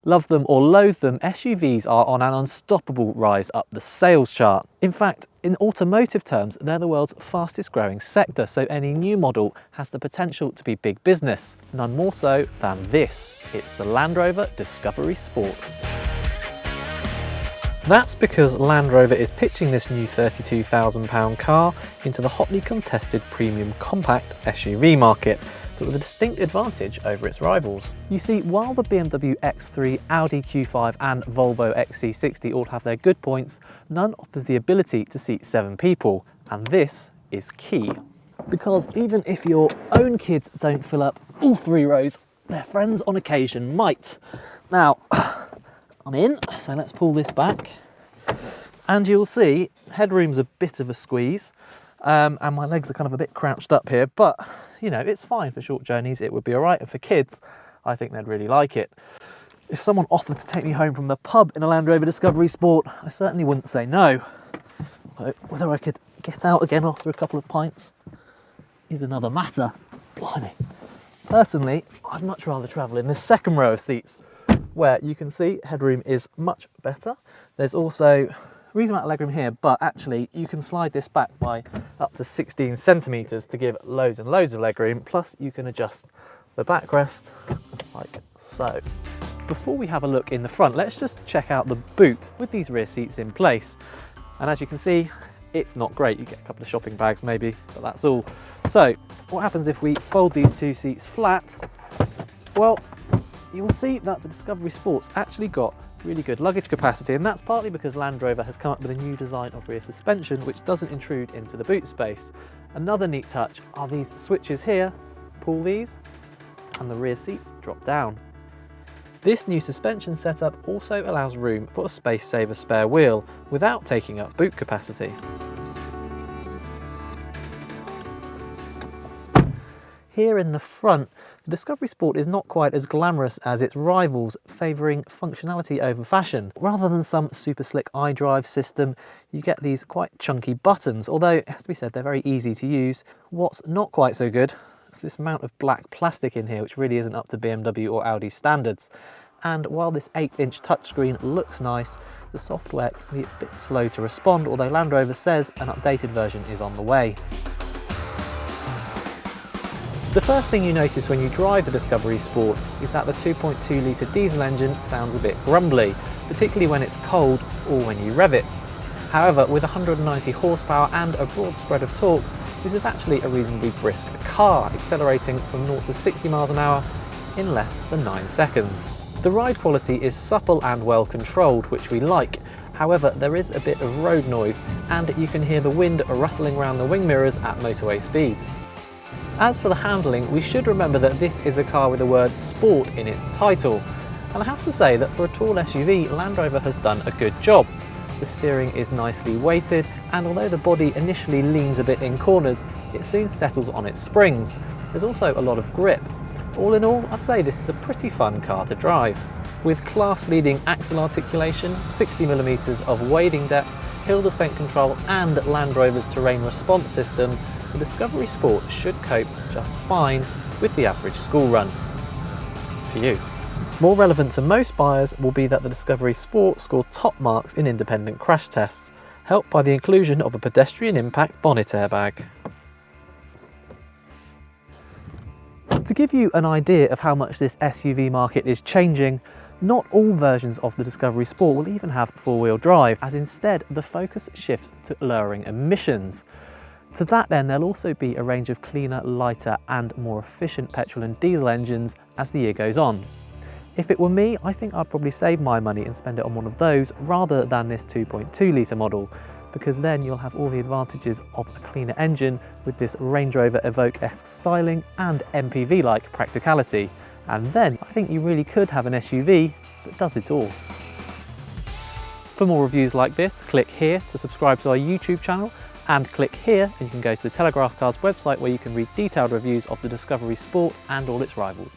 Love them or loathe them, SUVs are on an unstoppable rise up the sales chart. In fact, in automotive terms, they're the world's fastest growing sector, so any new model has the potential to be big business. None more so than this. It's the Land Rover Discovery Sport. That's because Land Rover is pitching this new £32,000 car into the hotly contested premium compact SUV market, but with a distinct advantage over its rivals. You see, while the BMW X3, Audi Q5 and Volvo XC60 all have their good points, none offers the ability to seat 7 people, and this is key. Because even if your own kids don't fill up all 3 rows, their friends on occasion might. Now, I'm in, so let's pull this back. And you'll see, headroom's a bit of a squeeze, and my legs are kind of a bit crouched up here, but you know, it's fine for short journeys, it would be all right. And for kids, I think they'd really like it. If someone offered to take me home from the pub in a Land Rover Discovery Sport, I certainly wouldn't say no. But whether I could get out again after a couple of pints is another matter. Blimey. Personally, I'd much rather travel in this second row of seats, where you can see headroom is much better. There's also a reasonable amount of legroom here, but actually you can slide this back by up to 16 centimetres to give loads and loads of legroom, plus you can adjust the backrest like so. Before we have a look in the front, let's just check out the boot with these rear seats in place. And as you can see, it's not great. You get a couple of shopping bags maybe, but that's all. So what happens if we fold these 2 seats flat? Well, you'll see that the Discovery Sport's actually got really good luggage capacity, and that's partly because Land Rover has come up with a new design of rear suspension which doesn't intrude into the boot space. Another neat touch are these switches here. Pull these and the rear seats drop down. This new suspension setup also allows room for a space-saver spare wheel without taking up boot capacity. Here in the front, the Discovery Sport is not quite as glamorous as its rivals, favouring functionality over fashion. Rather than some super slick iDrive system, you get these quite chunky buttons, although it has to be said they're very easy to use. What's not quite so good is this amount of black plastic in here, which really isn't up to BMW or Audi standards. And while this 8-inch touchscreen looks nice, the software can be a bit slow to respond, although Land Rover says an updated version is on the way. The first thing you notice when you drive the Discovery Sport is that the 2.2 litre diesel engine sounds a bit grumbly, particularly when it's cold or when you rev it. However, with 190 horsepower and a broad spread of torque, this is actually a reasonably brisk car, accelerating from 0 to 60 miles an hour in less than 9 seconds. The ride quality is supple and well controlled, which we like. However, there is a bit of road noise, and you can hear the wind rustling around the wing mirrors at motorway speeds. As for the handling, we should remember that this is a car with the word sport in its title. And I have to say that for a tall SUV, Land Rover has done a good job. The steering is nicely weighted, and although the body initially leans a bit in corners, it soon settles on its springs. There's also a lot of grip. All in all, I'd say this is a pretty fun car to drive. With class-leading axle articulation, 60mm of wading depth, hill descent control and Land Rover's terrain response system, the Discovery Sport should cope just fine with the average school run. For you. More relevant to most buyers will be that the Discovery Sport scored top marks in independent crash tests, helped by the inclusion of a pedestrian impact bonnet airbag. To give you an idea of how much this SUV market is changing, not all versions of the Discovery Sport will even have four-wheel drive, as instead the focus shifts to lowering emissions. To that then, there'll also be a range of cleaner, lighter and more efficient petrol and diesel engines as the year goes on. If it were me, I think I'd probably save my money and spend it on one of those rather than this 2.2 litre model, because then you'll have all the advantages of a cleaner engine with this Range Rover Evoque-esque styling and MPV-like practicality. And then I think you really could have an SUV that does it all. For more reviews like this, click here to subscribe to our YouTube channel, and click here and you can go to the Telegraph Cars website where you can read detailed reviews of the Discovery Sport and all its rivals.